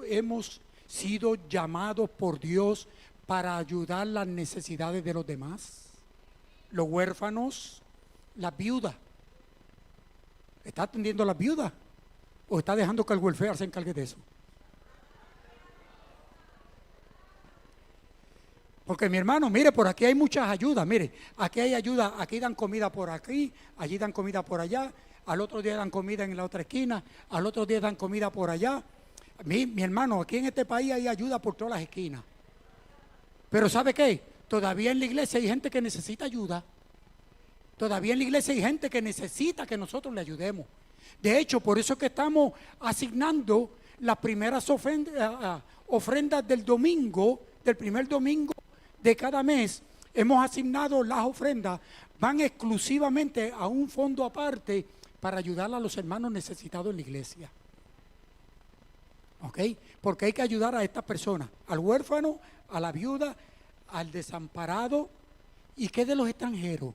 hemos sido llamados por Dios para ayudar las necesidades de los demás? Los huérfanos, las viudas. ¿Está atendiendo a las viudas? ¿O está dejando que el welfare se encargue de eso? Porque mi hermano, mire, por aquí hay muchas ayudas. Mire, aquí hay ayuda, aquí dan comida por aquí, allí dan comida por allá, al otro día dan comida en la otra esquina, al otro día dan comida por allá. Mi hermano, aquí en este país hay ayuda por todas las esquinas. Pero ¿sabe qué? Todavía en la iglesia hay gente que necesita ayuda. Todavía en la iglesia hay gente que necesita que nosotros le ayudemos. De hecho, por eso es que estamos asignando las primeras ofrendas del domingo, del primer domingo de cada mes. Hemos asignado las ofrendas, van exclusivamente a un fondo aparte para ayudar a los hermanos necesitados en la iglesia. ¿Ok? Porque hay que ayudar a estas personas, al huérfano, a la viuda, al desamparado. ¿Y qué de los extranjeros?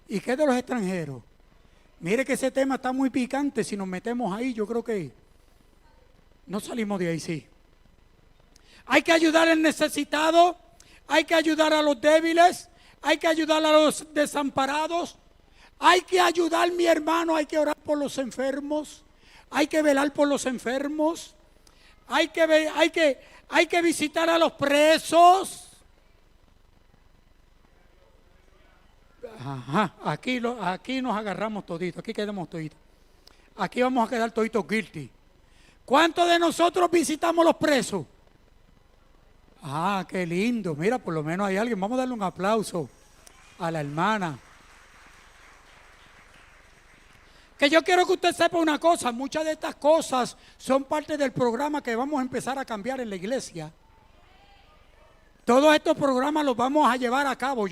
¿Y qué de los extranjeros? Mire que ese tema está muy picante. Si nos metemos ahí, yo creo que no salimos de ahí, sí. Hay que ayudar al necesitado, hay que ayudar a los débiles, hay que ayudar a los desamparados, hay que ayudar, mi hermano, hay que orar por los enfermos, hay que velar por los enfermos, hay que visitar a los presos. Aquí nos agarramos toditos, aquí quedamos toditos. Aquí vamos a quedar toditos guilty. ¿Cuántos de nosotros visitamos los presos? Qué lindo. Mira, por lo menos hay alguien. Vamos a darle un aplauso a la hermana. Que yo quiero que usted sepa una cosa. Muchas de estas cosas son parte del programa que vamos a empezar a cambiar en la iglesia. Todos estos programas los vamos a llevar a cabo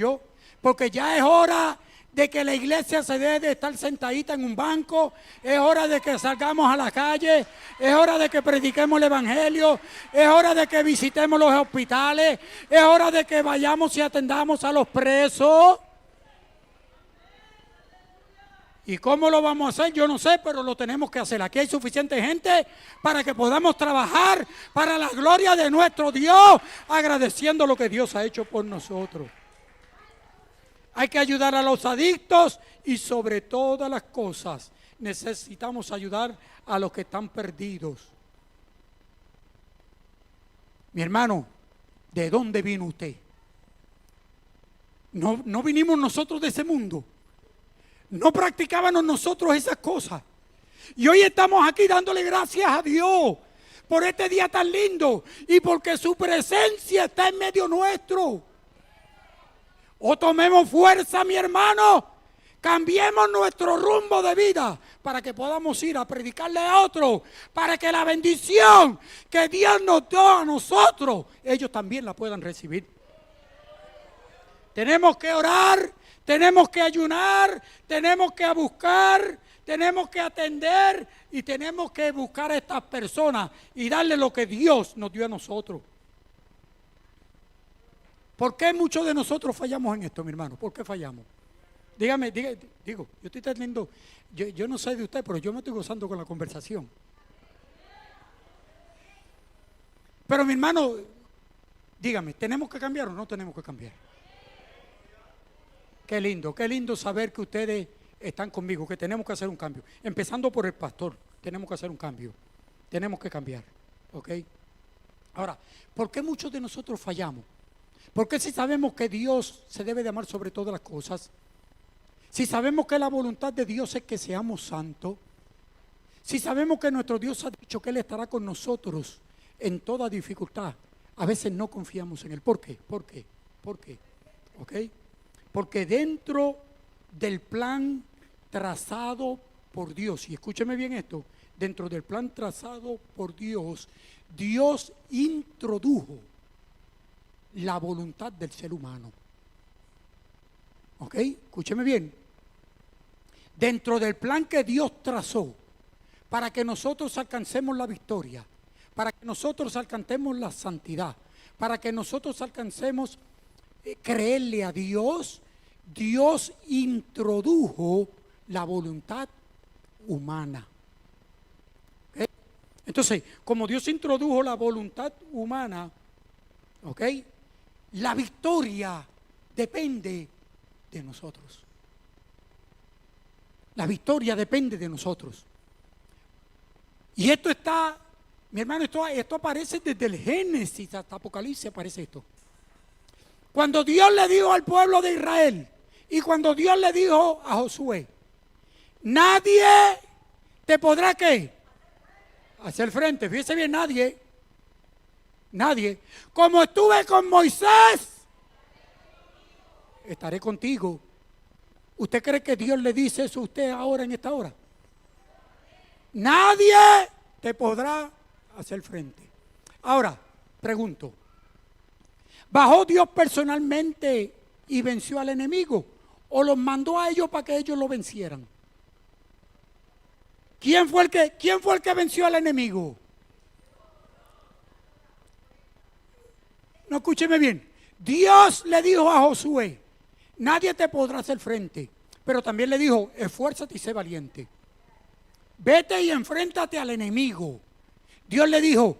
porque ya es hora de que la iglesia se debe de estar sentadita en un banco, es hora de que salgamos a la calle, es hora de que prediquemos el evangelio, es hora de que visitemos los hospitales, es hora de que vayamos y atendamos a los presos. ¿Y cómo lo vamos a hacer? Yo no sé, pero lo tenemos que hacer. Aquí hay suficiente gente para que podamos trabajar para la gloria de nuestro Dios, agradeciendo lo que Dios ha hecho por nosotros. Hay que ayudar a los adictos y sobre todas las cosas necesitamos ayudar a los que están perdidos. Mi hermano, ¿de dónde vino usted? No vinimos nosotros de ese mundo. No practicábamos nosotros esas cosas. Y hoy estamos aquí dándole gracias a Dios por este día tan lindo y porque su presencia está en medio nuestro. O tomemos fuerza, mi hermano, cambiemos nuestro rumbo de vida para que podamos ir a predicarle a otros, para que la bendición que Dios nos da a nosotros, ellos también la puedan recibir. Tenemos que orar, tenemos que ayunar, tenemos que buscar, tenemos que atender y tenemos que buscar a estas personas y darle lo que Dios nos dio a nosotros. ¿Por qué muchos de nosotros fallamos en esto, mi hermano? ¿Por qué fallamos? Dígame, yo estoy teniendo, yo no sé de usted, pero yo me estoy gozando con la conversación. Pero mi hermano, dígame, ¿tenemos que cambiar o no tenemos que cambiar? Qué lindo saber que ustedes están conmigo, que tenemos que hacer un cambio. Empezando por el pastor, tenemos que hacer un cambio, tenemos que cambiar, ¿ok? Ahora, ¿por qué muchos de nosotros fallamos? Porque si sabemos que Dios se debe de amar sobre todas las cosas, si sabemos que la voluntad de Dios es que seamos santos, si sabemos que nuestro Dios ha dicho que Él estará con nosotros en toda dificultad, a veces no confiamos en Él. ¿Por qué? ¿Por qué? ¿Por qué? ¿Ok? Porque dentro del plan trazado por Dios, y escúcheme bien esto, dentro del plan trazado por Dios, Dios introdujo la voluntad del ser humano. ¿Ok? Escúcheme bien. Dentro del plan que Dios trazó para que nosotros alcancemos la victoria, para que nosotros alcancemos la santidad, para que nosotros alcancemos creerle a Dios, Dios introdujo la voluntad humana. ¿Okay? Entonces, como Dios introdujo la voluntad humana, ¿ok? La victoria depende de nosotros. La victoria depende de nosotros. Y esto está, mi hermano, esto aparece desde el Génesis hasta Apocalipsis, aparece esto. Cuando Dios le dijo al pueblo de Israel y cuando Dios le dijo a Josué, nadie te podrá, ¿qué? Hacer frente. Fíjese bien, nadie. Como estuve con Moisés, estaré contigo. ¿Usted cree que Dios le dice eso a usted ahora en esta hora? Nadie te podrá hacer frente. Ahora, pregunto, ¿bajó Dios personalmente y venció al enemigo? ¿O los mandó a ellos para que ellos lo vencieran? ¿Quién fue el que venció al enemigo? No, escúcheme bien. Dios le dijo a Josué, nadie te podrá hacer frente. Pero también le dijo, esfuérzate y sé valiente. Vete y enfréntate al enemigo. Dios le dijo,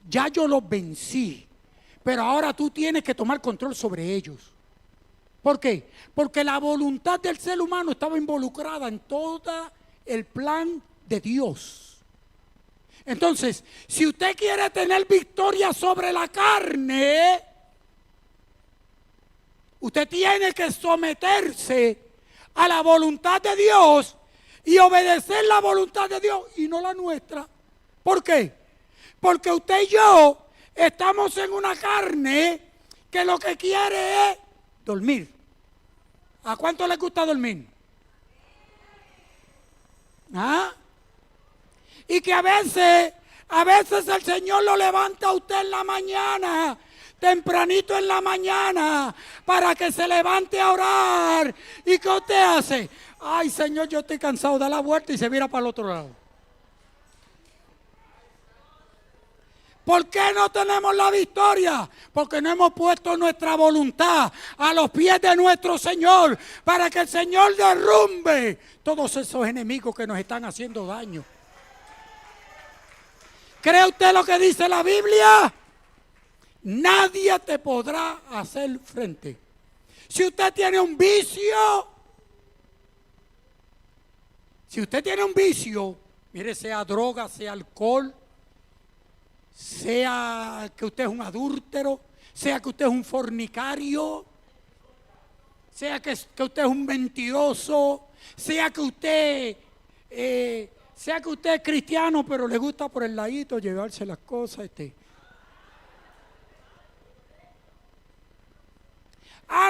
ya yo los vencí, pero ahora tú tienes que tomar control sobre ellos. ¿Por qué? Porque la voluntad del ser humano estaba involucrada en todo el plan de Dios. Entonces, si usted quiere tener victoria sobre la carne, usted tiene que someterse a la voluntad de Dios y obedecer la voluntad de Dios y no la nuestra. ¿Por qué? Porque usted y yo estamos en una carne que lo que quiere es dormir. ¿A cuánto le gusta dormir? ¿Ah? Y que a veces el Señor lo levanta a usted en la mañana, tempranito en la mañana, para que se levante a orar. ¿Y qué usted hace? Ay, Señor, yo estoy cansado, da la vuelta y se vira para el otro lado. ¿Por qué no tenemos la victoria? Porque no hemos puesto nuestra voluntad a los pies de nuestro Señor para que el Señor derrumbe todos esos enemigos que nos están haciendo daño. ¿Cree usted lo que dice la Biblia? Nadie te podrá hacer frente. Si usted tiene un vicio, mire, sea droga, sea alcohol, sea que usted es un adúltero, sea que usted es un fornicario, sea que usted es un mentiroso, sea que usted es cristiano, pero le gusta por el ladito llevarse las cosas.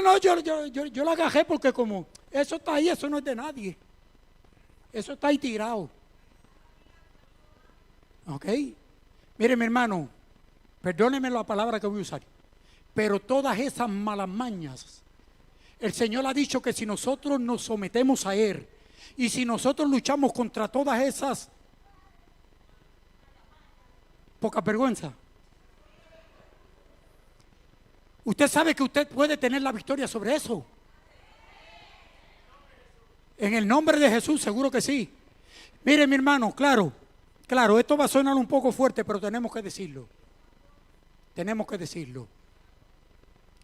No, yo la agarré porque como eso está ahí, eso no es de nadie. Eso está ahí tirado. ¿Ok? Mire, mi hermano, perdóneme la palabra que voy a usar, pero todas esas malas mañas, el Señor ha dicho que si nosotros nos sometemos a Él y si nosotros luchamos contra todas esas poca vergüenza, usted sabe que usted puede tener la victoria sobre eso. En el nombre de Jesús, seguro que sí. Mire, mi hermano, claro, esto va a sonar un poco fuerte, pero tenemos que decirlo. Tenemos que decirlo.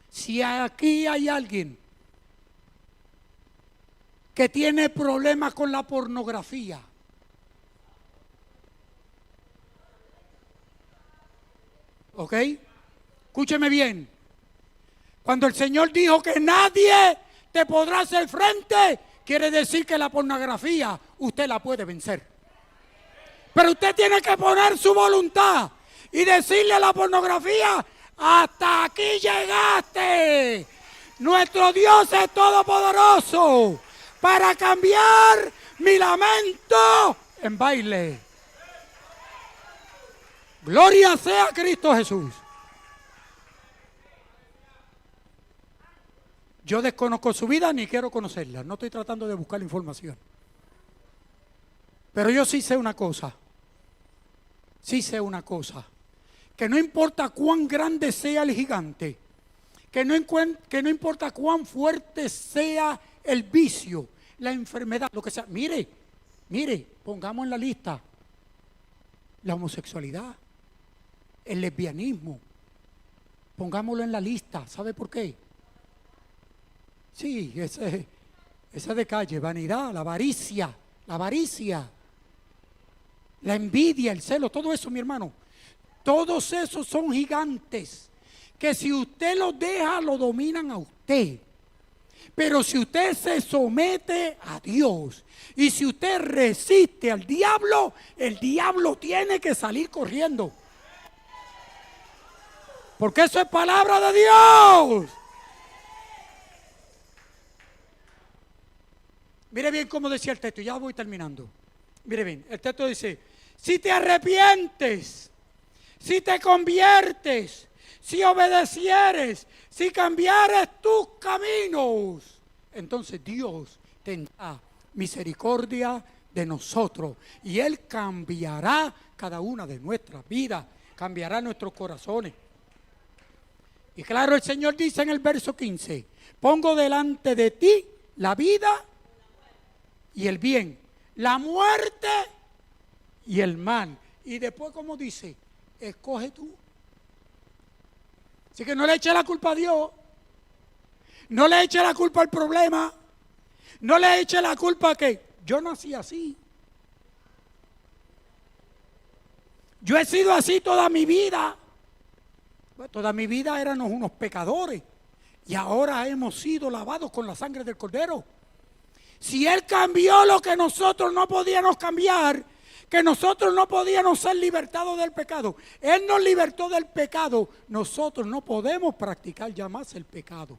Si aquí hay alguien que tiene problemas con la pornografía, ¿ok? Escúcheme bien. Cuando el Señor dijo que nadie te podrá hacer frente, quiere decir que la pornografía usted la puede vencer. Pero usted tiene que poner su voluntad y decirle a la pornografía: hasta aquí llegaste. Nuestro Dios es todopoderoso para cambiar mi lamento en baile. Gloria sea a Cristo Jesús. Yo desconozco su vida ni quiero conocerla. No estoy tratando de buscar información. Pero yo sí sé una cosa. Sí sé una cosa. Que no importa cuán grande sea el gigante, que no importa cuán fuerte sea el vicio, la enfermedad, lo que sea. Mire, pongamos en la lista la homosexualidad, el lesbianismo. Pongámoslo en la lista. ¿Sabe por qué? Sí, esa de calle, vanidad, la avaricia, la envidia, el celo, todo eso, mi hermano. Todos esos son gigantes que si usted los deja, lo dominan a usted. Pero si usted se somete a Dios y si usted resiste al diablo, el diablo tiene que salir corriendo. Porque eso es palabra de Dios. Mire bien cómo decía el texto, ya voy terminando. Mire bien, el texto dice: si te arrepientes, si te conviertes, si obedecieres, si cambiares tus caminos, entonces Dios tendrá misericordia de nosotros y Él cambiará cada una de nuestras vidas, cambiará nuestros corazones. Y claro, el Señor dice en el verso 15: pongo delante de ti la vida y el bien, la muerte y el mal. Y después, como dice, escoge tú. Así que no le eche la culpa a Dios, no le eche la culpa al problema, no le eche la culpa a que yo nací así, yo he sido así toda mi vida. Toda mi vida éramos unos pecadores y ahora hemos sido lavados con la sangre del Cordero. Si Él cambió lo que nosotros no podíamos cambiar, que nosotros no podíamos ser libertados del pecado, Él nos libertó del pecado, nosotros no podemos practicar ya más el pecado.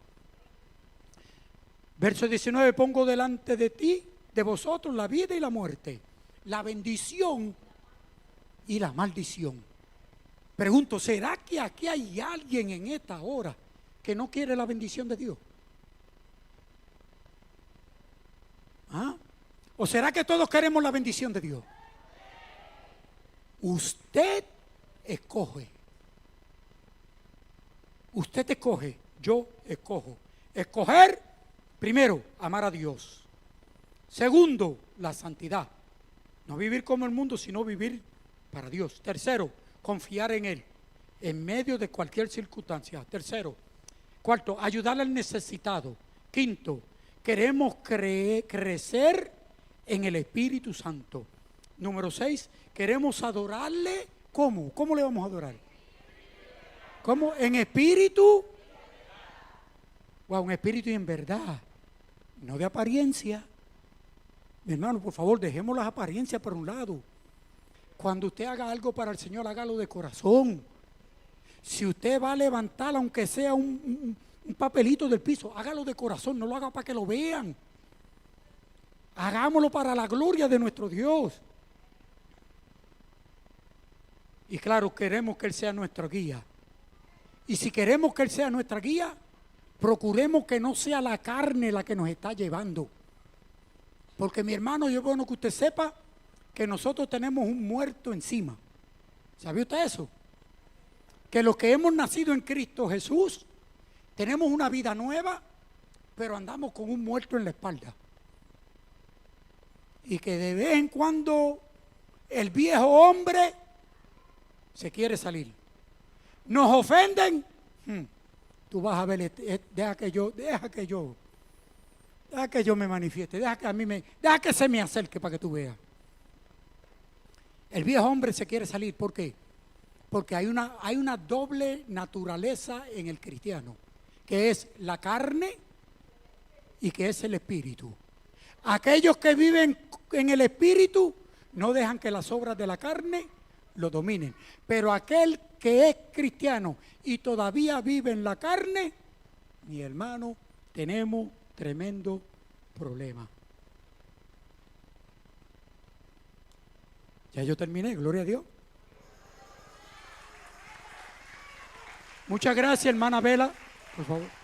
Verso 19: pongo delante de ti, de vosotros, la vida y la muerte, la bendición y la maldición. Pregunto, ¿será que aquí hay alguien en esta hora que no quiere la bendición de Dios? ¿Ah? ¿O será que todos queremos la bendición de Dios? Usted escoge. Usted escoge, yo escojo. Escoger, primero, amar a Dios. Segundo, la santidad. No vivir como el mundo, sino vivir para Dios. Tercero, confiar en Él en medio de cualquier circunstancia. Cuarto, ayudar al necesitado. Quinto, queremos crecer en el Espíritu Santo. Número 6, queremos adorarle. ¿Cómo? ¿Cómo le vamos a adorar? ¿Cómo? En espíritu. En espíritu y en verdad. No de apariencia. Mi hermano, por favor, dejemos las apariencias por un lado. Cuando usted haga algo para el Señor, hágalo de corazón. Si usted va a levantar, aunque sea un papelito del piso, hágalo de corazón, no lo haga para que lo vean. Hagámoslo para la gloria de nuestro Dios. Y claro, queremos que Él sea nuestra guía. Y si queremos que Él sea nuestra guía, procuremos que no sea la carne la que nos está llevando. Porque mi hermano, yo bueno que usted sepa que nosotros tenemos un muerto encima. ¿Sabía usted eso? Que los que hemos nacido en Cristo Jesús tenemos una vida nueva, pero andamos con un muerto en la espalda. Y que de vez en cuando el viejo hombre se quiere salir. Nos ofenden. Tú vas a ver, deja que yo me manifieste, deja que se me acerque para que tú veas. El viejo hombre se quiere salir. ¿Por qué? Porque hay una doble naturaleza en el cristiano, que es la carne y que es el espíritu. Aquellos que viven en el Espíritu no dejan que las obras de la carne lo dominen. Pero aquel que es cristiano y todavía vive en la carne, mi hermano, tenemos tremendo problema. Ya yo terminé, gloria a Dios. Muchas gracias, hermana Vela, por favor.